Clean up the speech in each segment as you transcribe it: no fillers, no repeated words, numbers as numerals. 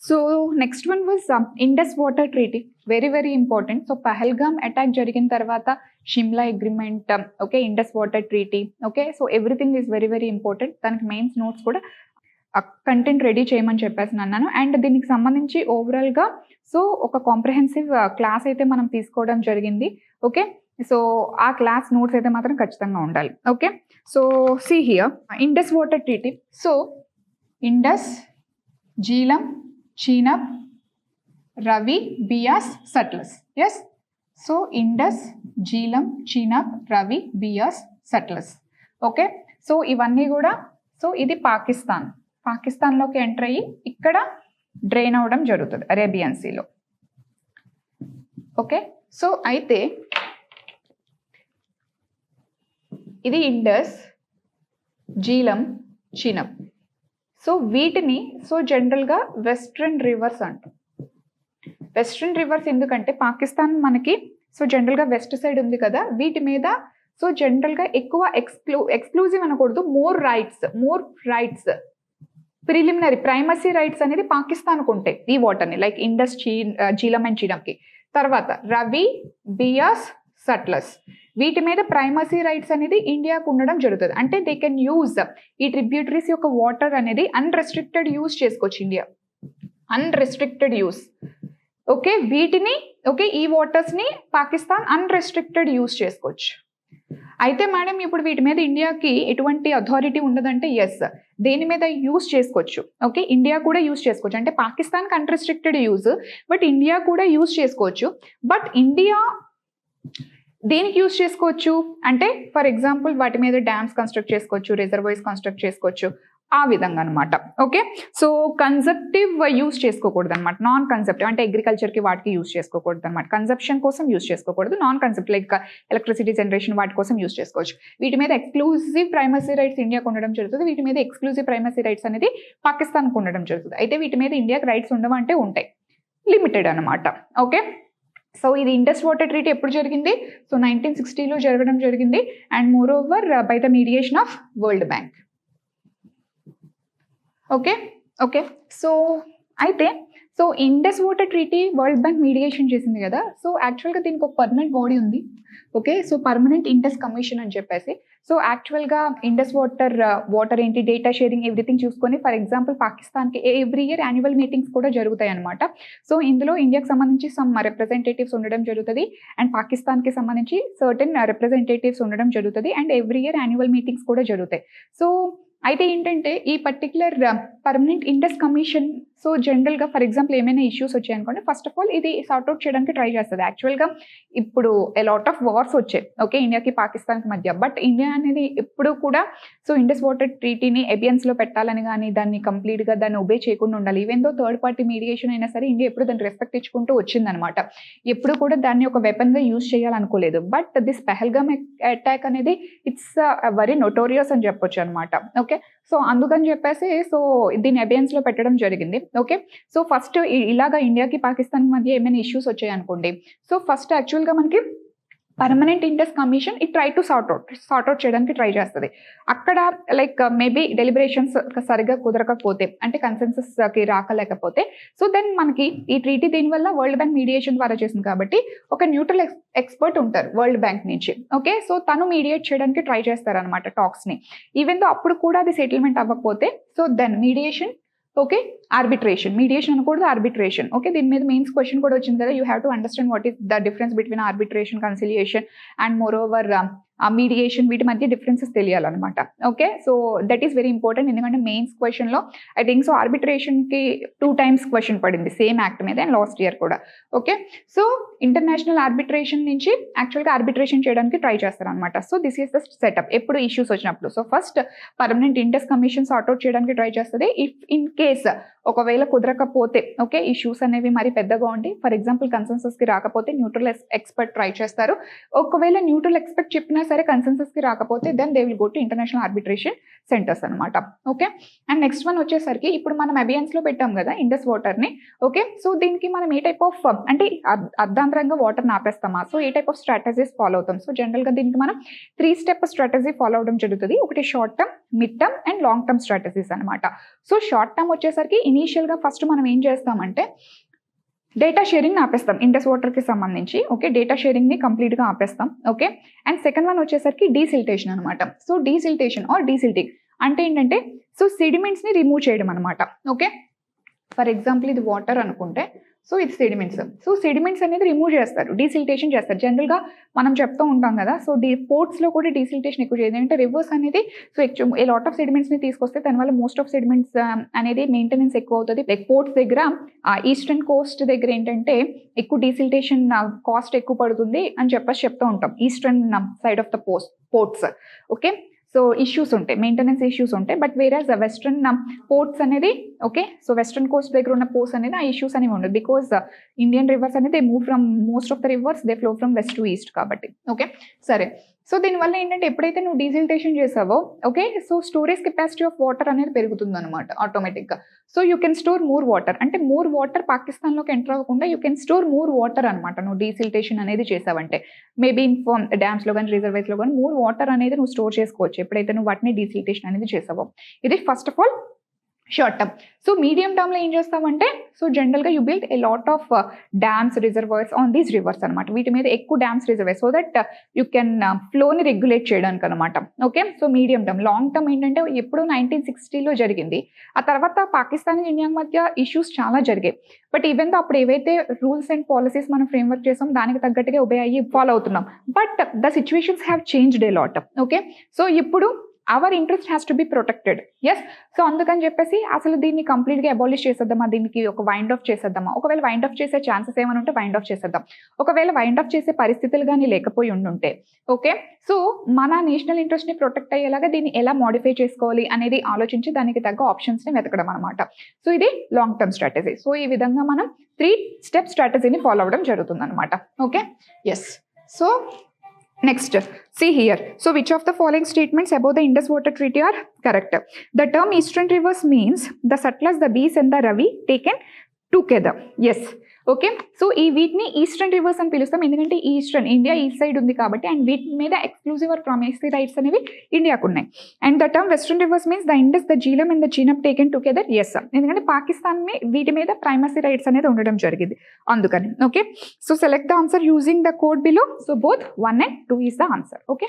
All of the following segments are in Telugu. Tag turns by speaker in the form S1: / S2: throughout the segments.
S1: So next one was Indus water treaty, very very important. So Pahalgam attack జరిగిన తర్వాత Shimla agreement, okay, Indus water treaty, okay. So everything is very very important. దానికి మెయిన్స్ నోట్స్ కూడా కంటెంట్ రెడీ చేయమని చెప్పేసి అన్నాను. అండ్ దీనికి సంబంధించి ఓవరాల్గా సో ఒక కాంప్రహెన్సివ్ క్లాస్ అయితే మనం తీసుకోవడం జరిగింది, ఓకే. సో ఆ క్లాస్ నోట్స్ అయితే మాత్రం ఖచ్చితంగా ఉండాలి, okay. So see here Indus water treaty. So Indus, Jhelum, Chenab, Ravi, Beas, Sutlej. Yes, so Indus, Jhelum, Chenab, Ravi, Beas, Sutlej, okay. So ఇవన్నీ కూడా, సో ఇది పాకిస్తాన్లోకి ఎంటర్ అయ్యి ఇక్కడ డ్రైన్ అవ్వడం జరుగుతుంది అరేబియన్ సీలో, ఓకే. సో అయితే ఇది ఇండస్, జీలం, చీనబ్. సో వీటిని సో జనరల్గా వెస్ట్రన్ రివర్స్ అంటాం. వెస్ట్రన్ రివర్స్ ఎందుకంటే పాకిస్తాన్ మనకి సో జనరల్గా వెస్ట్ సైడ్ ఉంది కదా, వీటి మీద సో జనరల్గా ఎక్కువ ఎక్స్క్లూజివ్ అనకూడదు, more rights preliminary primacy rights అనేది పాకిస్తాన్కు ఉంటాయి ఈ వాటర్ని, లైక్ ఇండస్, జీలం అండ్ చీనబ్కి. తర్వాత రవి, బియాస్, సట్లెస్, వీటి మీద ప్రైమసీ రైట్స్ అనేది ఇండియాకు ఉండడం జరుగుతుంది. అంటే దే కెన్ యూజ్ ఈ ట్రిబ్యూటరీస్ యొక్క వాటర్ అనేది అన్రెస్ట్రిక్టెడ్ యూజ్ చేసుకోవచ్చు ఇండియా, అన్రెస్ట్రిక్టెడ్ యూజ్, ఓకే. వీటిని, ఓకే, ఈ వాటర్స్ని పాకిస్తాన్ అన్రెస్ట్రిక్టెడ్ యూజ్ చేసుకోవచ్చు. అయితే మేడం ఇప్పుడు వీటి మీద ఇండియాకి ఎటువంటి అథారిటీ ఉండదంటే ఎస్, దేని మీద యూజ్ చేసుకోవచ్చు, ఓకే. ఇండియా కూడా యూజ్ చేసుకోవచ్చు. అంటే పాకిస్తాన్కి అన్రెస్ట్రిక్టెడ్ యూజ్, బట్ ఇండియా కూడా యూజ్ చేసుకోవచ్చు. బట్ ఇండియా దేనికి యూజ్ చేసుకోవచ్చు అంటే ఫర్ ఎగ్జాంపుల్ వాటి మీద డ్యామ్స్ కన్స్ట్రక్ట్ చేసుకోవచ్చు, రిజర్వాయర్స్ కన్స్ట్రక్ట్ చేసుకోవచ్చు, ఆ విధంగా అనమాట, ఓకే. సో కన్సెప్టివ్ యూజ్ చేసుకోకూడదు అనమాట, నాన్ కన్సెప్టివ్ అంటే అగ్రికల్చర్కి వాటికి యూజ్ చేసుకోకూడదు అనమాట, కన్సెప్షన్ కోసం యూజ్ చేసుకోకూడదు, non concept like electricity generation వాటి కోసం యూజ్ చేసుకోవచ్చు. వీటి మీద ఎక్స్క్లూజివ్ ప్రైమసీ రైట్స్ ఇండియాకు ఉండడం జరుగుతుంది, వీటి మీద ఎక్స్క్లూజివ్ ప్రైమసీ రైట్స్ అనేది పాకిస్తాన్కు ఉండడం జరుగుతుంది. అయితే వీటి మీద ఇండియాకి రైట్స్ ఉండవంటే ఉంటాయి, లిమిటెడ్ అనమాట, ఓకే. సో ఇది ఇండస్ వాటర్ ట్రీటీ ఎప్పుడు జరిగింది? సో 1960లో జరగడం జరిగింది. And more over by the mediation of world bank, okay. Okay, so అయితే so Indus water treaty world bank mediation చేసింది కదా. సో యాక్చువల్గా దీనికి ఒక పర్మనెంట్ బాడీ ఉంది, okay. So permanent Indus commission అని చెప్పేసి. సో యాక్చువల్గా ఇండస్ వాటర్ ఏంటి, డేటా షేరింగ్ ఎవ్రీథింగ్ చూసుకొని, ఫర్ ఎగ్జాంపుల్ పాకిస్తాన్కి ఎవ్రీ ఇయర్ యాన్యువల్ మీటింగ్స్ కూడా జరుగుతాయి అనమాట. సో ఇందులో ఇండియాకి సంబంధించి సమ్ రిప్రజెంటేటివ్స్ ఉండడం జరుగుతుంది, అండ్ పాకిస్తాన్కి సంబంధించి సర్టెన్ రిప్రజెంటేటివ్స్ ఉండడం జరుగుతుంది, and every year annual meetings కూడా జరుగుతాయి. సో అయితే ఏంటంటే ఈ particular permanent Indus commission so జనరల్గా ఫర్ ఎగ్జాంపుల్ ఏమైనా ఇష్యూస్ వచ్చాయనుకోండి, ఫస్ట్ ఆఫ్ ఆల్ ఇది సార్ట్అవుట్ చేయడానికి ట్రై చేస్తుంది. యాక్చువల్గా ఇప్పుడు లాట్ ఆఫ్ వార్స్ వచ్చాయి, ఓకే, ఇండియాకి పాకిస్తాన్కి మధ్య. బట్ ఇండియా అనేది ఎప్పుడు కూడా సో ఇండస్ వాటర్ ట్రీటీని ఎబియన్స్లో పెట్టాలని కానీ దాన్ని కంప్లీట్గా దాన్ని ఒబే చేయకుండా ఉండాలి. Even though third party mediation అయినా సరే ఇండియా ఎప్పుడు దాన్ని రెస్పెక్ట్ ఇచ్చుకుంటూ వచ్చిందనమాట. ఎప్పుడు కూడా దాన్ని ఒక వెపన్గా యూజ్ చేయాలనుకోలేదు. బట్ దిస్ పహల్గామ్ అటాక్ అనేది ఇట్స్ వెరీ నోటోరియస్ అని చెప్పొచ్చు అనమాట, ఓకే. సో అందుకని చెప్పేసి సో దీన్ని అబియన్స్లో పెట్టడం జరిగింది, ఓకే. సో ఫస్ట్ ఇలాగా ఇండియాకి పాకిస్తాన్ మధ్య ఏమైనా ఇష్యూస్ వచ్చాయనుకోండి, సో ఫస్ట్ యాక్చువల్గా మనకి permanent Indus commission it try to sort out చేయడానికి ట్రై చేస్తుంది. అక్కడ లైక్ మేబీ డెలిబరేషన్స్ సరిగా కుదరకపోతే, అంటే కన్సెన్సస్కి రాకలేకపోతే, సో దెన్ మనకి ఈ ట్రీటీ దీనివల్ల వరల్డ్ బ్యాంక్ మీడియేషన్ ద్వారా చేసింది కాబట్టి ఒక న్యూట్రల్ ఎక్స్పర్ట్ ఉంటారు వరల్డ్ బ్యాంక్ నుంచి, ఓకే. సో తను మీడియేట్ చేయడానికి ట్రై చేస్తారు అనమాట టాక్స్ని. ఈవెన్ దో అప్పుడు కూడా అది సెటిల్మెంట్ అవ్వకపోతే so then mediation, okay, arbitration, mediation అనకూడదు, ఆర్బిట్రేషన్, ఓకే. దీని మీద మెయిన్స్ క్వశ్చన్ కూడా వచ్చింది కదా, you have to understand what is the difference between arbitration, conciliation and more over mediation, వీటి మధ్య డిఫరెన్సెస్ తెలియాలన్నమాట, okay. So that is very important, ఎందుకంటే మెయిన్స్ క్వశ్చన్లో ఐ థింక్ సో ఆర్బిట్రేషన్కి 2 times క్వశ్చన్ పడింది సేమ్ యాక్ట్ మీద, అండ్ లాస్ట్ ఇయర్ కూడా, ఓకే. సో ఇంటర్నేషనల్ ఆర్బిట్రేషన్ నుంచి యాక్చువల్గా ఆర్బిట్రేషన్ చేయడానికి ట్రై చేస్తారు అనమాట. So this is the setup ఎప్పుడు ఇష్యూస్ వచ్చినప్పుడు. So first permanent Indus commission sort out చేయడానికి ట్రై చేస్తుంది. ఇఫ్ ఇన్ కేస్ ఒకవేళ కుదరకపోతే, ఓకే, ఇష్యూస్ అనేవి మరి పెద్దగా ఉండి ఫర్ ఎగ్జాంపుల్ కన్సెన్సస్కి రాకపోతే న్యూట్రల్ ఎక్స్పర్ట్ ట్రై చేస్తారు. ఒకవేళ న్యూట్రల్ ఎక్స్పర్ట్ చెప్పినా సరే కన్సెన్సస్కి రాకపోతే then they will go to international arbitration centres అనమాట, ఓకే. అండ్ నెక్స్ట్ వన్ వచ్చేసరికి ఇప్పుడు మనం అబియన్స్లో పెట్టాం కదా ఇండస్ వాటర్ని, ఓకే. సో దీనికి మనం ఏ టైప్ ఆఫ్ అంటే అర్ధాంతరంగా వాటర్ని ఆపేస్తామా, so a type of strategies follow అవుతాం. సో జనరల్గా దీనికి మనం 3 step స్ట్రాటజీ ఫాలో అవడం జరుగుతుంది. ఒకటి short term, mid term and long term strategies అనమాట. సో షార్ట్ టర్మ్ వచ్చేసరికి ఇనీషియల్గా ఫస్ట్ మనం ఏం చేస్తామంటే డేటా షేరింగ్ ఆపేస్తాం ఇండస్ వాటర్కి సంబంధించి. ఓకే, డేటా షేరింగ్ని కంప్లీట్గా ఆపేస్తాం. ఓకే, అండ్ సెకండ్ వన్ వచ్చేసరికి డీసిల్టేషన్ అనమాట. సో డీసిల్టేషన్ ఆర్ డీసిల్టింగ్ అంటే ఏంటంటే సో సెడిమెంట్స్ని రిమూవ్ చేయడం అనమాట. ఓకే, ఫర్ ఎగ్జాంపుల్ ఇది వాటర్ అనుకుంటే సో ఇది సెడిమెంట్స్. సో సెడిమెంట్స్ అనేది రిమూవ్ చేస్తారు, డీసిల్టేషన్ చేస్తారు. జనరల్గా మనం చెప్తూ ఉంటాం కదా, సో పోర్ట్స్లో కూడా డీసిల్టేషన్ ఎక్కువ చేయదు. అంటే రివర్స్ అనేది సో ఏ లాట్ ఆఫ్ సెడిమెంట్స్ని తీసుకొస్తే దానివల్ల మోస్ట్ ఆఫ్ సెడిమెంట్స్ అనేది మెయింటెనెన్స్ ఎక్కువ అవుతుంది. లైక్ పోర్ట్స్ దగ్గర ఈస్టర్న్ కోస్ట్ దగ్గర ఏంటంటే ఎక్కువ డీసిల్టేషన్ కాస్ట్ ఎక్కువ పడుతుంది అని చెప్తూ ఉంటాం, eastern side of the ports. Okay, so issues ఉంటాయి, మెయింటెనెన్స్ ఇష్యూస్ ఉంటాయి. బట్ వేరేస్ వెస్ట్రన్ పోర్ట్స్ అనేది ఓకే, సో వెస్ట్రన్ కోస్ట్ దగ్గర ఉన్న పోర్ట్స్ అనేది ఆ ఇష్యూస్ అనేవి ఉండదు. బికాస్ ఇండియన్ రివర్స్ అనేది move from most of the reverse they flow from west to east కాబట్టి. ఓకే, సరే. సో దీనివల్ల ఏంటంటే ఎప్పుడైతే నువ్వు డీసిల్టేషన్ చేసావో okay, so storage capacity of water అనేది పెరుగుతుంది అనమాట ఆటోమేటిక్గా. So you can store more water, అంటే మోర్ వాటర్ పాకిస్తాన్లోకి ఎంటర్ అవ్వకుండా you can store more water అనమాట. నువ్వు డీసిల్టేషన్ అనేది చేసావంటే మేబీ ఇన్ డ్యామ్స్లో కానీ రిజర్వేస్లో కానీ మోర్ వాటర్ అనేది నువ్వు స్టోర్ చేసుకోవచ్చు ఎప్పుడైతే నువ్వు వాటిని డీసిల్టేషన్ అనేది చేసావో. ఇది first of all short term. So medium టర్మ్లో ఏం చేస్తామంటే సో జనరల్గా you build a lot of dams reservoirs on these rivers అనమాట. వీటి మీద ఎక్కువ dams reservoirs so that you can ఫ్లోని రెగ్యులేట్ చేయడానికి అనమాట. Okay, so medium term. Long term ఏంటంటే ఎప్పుడు 1960లో జరిగింది. ఆ తర్వాత పాకిస్తాన్ ఇండియా మధ్య ఇష్యూస్ చాలా జరిగాయి. బట్ ఈవెన్ దో అప్పుడు ఏవైతే రూల్స్ అండ్ పాలసీస్ మనం ఫ్రేమ్వర్క్ చేసాం దానికి తగ్గట్టుగా ఒబే అయ్యి ఫాలో అవుతున్నాం. But the situations have changed a lot. Okay, so ఇప్పుడు our interest has to be protected. Yes, so అందుకని చెప్పేసి అసలు దీన్ని కంప్లీట్గా అబాలిష్ చేసేద్దామా, దీనికి ఒక వైండ్ ఆఫ్ చేసేద్దామా. ఒకవేళ వైండ్ ఆఫ్ చేసే ఛాన్సెస్ ఏమైనా ఉంటే వైండ్ ఆఫ్ చేసేద్దాం. ఒకవేళ వైండ్ ఆఫ్ చేసే పరిస్థితులు కానీ లేకపోయి ఉండుంటే ఓకే, సో మన నేషనల్ ఇంట్రెస్ట్ని ప్రొటెక్ట్ అయ్యేలాగా దీన్ని ఎలా మోడిఫై చేసుకోవాలి అనేది ఆలోచించి దానికి తగ్గ ఆప్షన్స్ని వెతకడం అనమాట. సో ఇది లాంగ్ టర్మ్ స్ట్రాటజీ. సో ఈ విధంగా మనం 3 స్టెప్ స్ట్రాటజీని ఫాలో అవ్వడం జరుగుతుంది అనమాట. Okay, yes. So next, see here. So which of the following statements about the Indus Water Treaty are correct? The term eastern rivers means the Satluj, the Beas and the Ravi taken together. Yes. Okay, so ఈ వీటిని ఈస్టర్న్ రివర్స్ అని పిలుస్తాం ఎందుకంటే ఈస్టర్న్ ఇండియా ఈస్ట్ సైడ్ ఉంది కాబట్టి, అండ్ వీటి మీద ఎక్స్క్లూజివ్ ఆర్ ప్రామిసరీ రైట్స్ అనేవి ఇండియాకు ఉన్నాయి. And the term western rivers means the Indus, the Jhelum and the Chenab taken together. Yes, ఎందుకంటే పాకిస్తాన్ వీటి మీద ప్రైమసీ రైట్స్ అనేది ఉండడం జరిగింది అందుకని. Okay, so select the answer using the code below. So both 1 and 2 is the answer. Okay,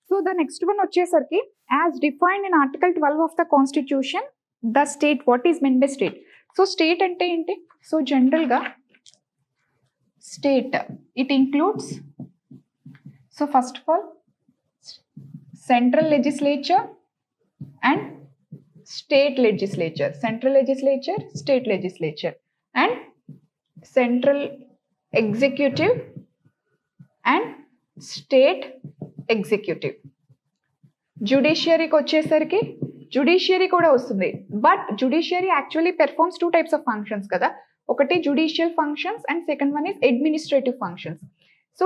S1: so the next one వచ్చేసరికి as defined in article 12 of the constitution the state. What is meant by state? So state అంటే ఏంటి? సో జనరల్గా state, it includes, so first of all central legislature and state legislature, central legislature, state legislature, and central executive and state executive. judiciary కి వచ్చేసరికి judiciary కూడా వస్తుంది, but judiciary actually performs 2 types of functions కదా. ఒకటి judicial functions and second one is administrative functions. So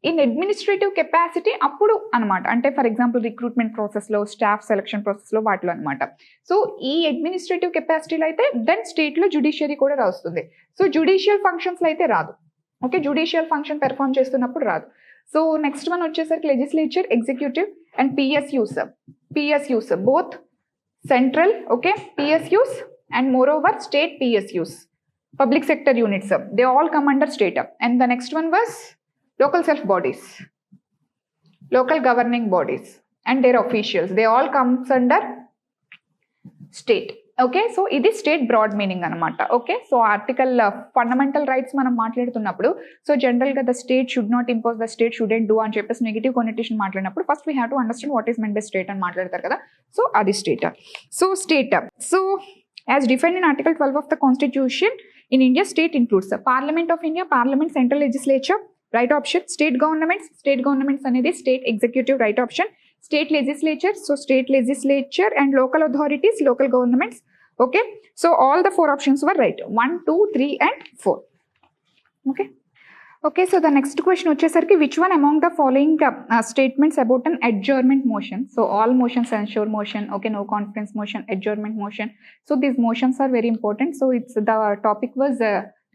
S1: in administrative capacity అప్పుడు అనమాట, అంటే ఫర్ ఎగ్జాంపుల్ రిక్రూట్మెంట్ ప్రాసెస్లో, స్టాఫ్ సెలక్షన్ ప్రాసెస్లో వాటిలో అనమాట. సో ఈ అడ్మినిస్ట్రేటివ్ కెపాసిటీలో అయితే దెన్ స్టేట్లో జుడిషియరీ కూడా వస్తుంది. సో జుడిషియల్ ఫంక్షన్స్లో అయితే రాదు. ఓకే, జుడిషియల్ ఫంక్షన్ పెర్ఫామ్ చేస్తున్నప్పుడు రాదు. సో నెక్స్ట్ వన్ వచ్చేసరికి legislature, executive and PSUs both central okay PSUs and more over state PSUs. Public sector units, they all come under state. And the next one was local self bodies, local governing bodies and their officials, they all comes under state. Okay, so ఇది స్టేట్ బ్రాడ్ మీనింగ్ అనమాట. Okay, so article fundamental rights మనం మాట్లాడుతున్నప్పుడు సో జనరల్గా the state should not impose, the state student do అని చెప్పేసి నెగిటివ్ కొనెటేషన్ మాట్లాడినప్పుడు first we have to understand what is meant by state అని మాట్లాడతారు కదా. సో అది state. So state, so as defined in article 12 of the constitution in India, state includes the Parliament of India, Parliament, Central Legislature, right option, state governments అనేది state executive, right option, state legislature, so state legislature and local authorities, local governments. Okay, so all the 4 options were right, 1, 2, 3 and 4. Okay, so the next question వచ్చేసరికి which one among the following statements about an adjournment motion? So all motions, censure motion, okay, no confidence motion, adjournment motion. So these motions are very important. So it's the topic was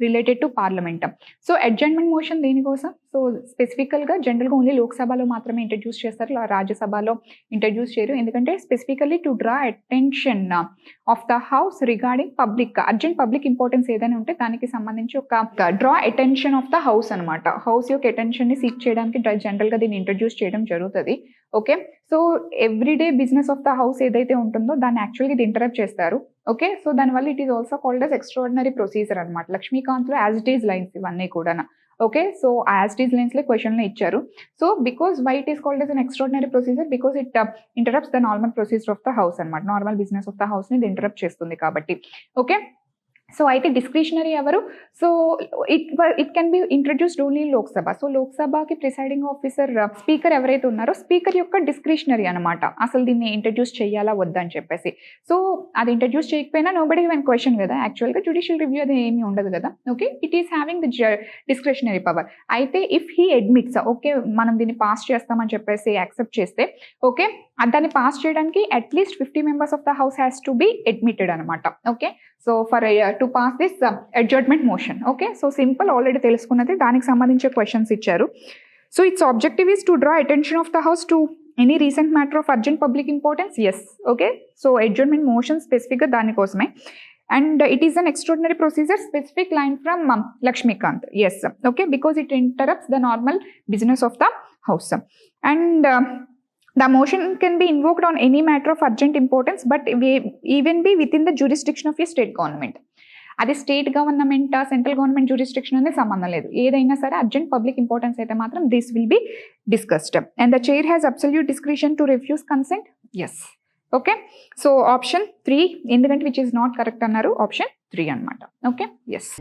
S1: related to parliament. So adjournment motion దేనికోసం? సో స్పెసిఫికల్గా జనరల్గా ఓన్లీ లోక్సభలో మాత్రమే ఇంట్రడ్యూస్ చేస్తారు, రాజ్యసభలో ఇంట్రడ్యూస్ చేయరు. ఎందుకంటే specifically to draw attention of the house regarding public urgent public importance ఏదైనా ఉంటే దానికి సంబంధించి ఒక draw attention of the house అనమాట. హౌస్ యొక్క అటెన్షన్ని సీక్ చేయడానికి జనరల్గా దీన్ని ఇంట్రడ్యూస్ చేయడం జరుగుతుంది. Okay, so everyday business of the house ఏదైతే ఉంటుందో దాన్ని యాక్చువల్గా ఇది ఇంటరప్ట్ చేస్తారు. ఓకే, సో దానివల్ల it is also called as extraordinary procedure అనమాట. లక్ష్మీకాంత్లో యాజ్ ఇట్ ఈస్ లైన్స్ ఇవన్నీ కూడా. Okay, so as it is లైన్స్లో క్వశ్చన్లో ఇచ్చారు. So because why it is called as an extraordinary procedure? Because it interrupts the normal procedure of the house అనమాట. నార్మల్ బిజినెస్ ఆఫ్ ద హౌస్ని ఇది ఇంటరప్ట్ చేస్తుంది కాబట్టి. ఓకే, సో అయితే డిస్క్రిషనరీ ఎవరు? So it can be introduced only Lok Sabha. So లోక్సభకి presiding officer speaker ఎవరైతే ఉన్నారో స్పీకర్ యొక్క డిస్క్రిషనరీ అనమాట, అసలు దీన్ని ఇంట్రడ్యూస్ చేయాలా వద్దని చెప్పేసి. సో అది ఇంట్రడ్యూస్ చేయకపోయినా నోబడీ ఈవెన్ క్వశ్చన్ కదా, యాక్చువల్గా జ్యుడిషియల్ రివ్యూ అది ఏమీ ఉండదు కదా. Okay, it is having the discretionary power. అయితే ఇఫ్ హీ అడ్మిట్స్, ఓకే మనం దీన్ని పాస్ చేస్తామని చెప్పేసి యాక్సెప్ట్ చేస్తే, ఓకే దాన్ని పాస్ చేయడానికి at least 50 members of the house has to be admitted అనమాట. Okay, so for to pass this adjournment motion. Okay, so simple, already తెలుసుకున్నది. దానికి సంబంధించే క్వశ్చన్స్ ఇచ్చారు. So its objective is to draw attention of the house to any recent matter of urgent public importance. Yes, okay, so adjournment motion స్పెసిఫిక్గా దానికోసమే. And it is an extraordinary procedure, specific line from Laxmikanth. Yes, okay, because it interrupts the normal business of the house. And the motion can be invoked on any matter of urgent importance, but even be within the jurisdiction of a state government. అది state government, central government jurisdiction అనేది సంబంధం లేదు. ఏదైనా సరే అర్జెంట్ పబ్లిక్ ఇంపార్టెన్స్ అయితే మాత్రం this will be discussed. And the chair has absolute discretion to refuse consent. Yes, okay, so option 3, ఎందుకంటే విచ్ ఈస్ నాట్ కరెక్ట్ అన్నారు, ఆప్షన్ 3 అనమాట. Okay, yes.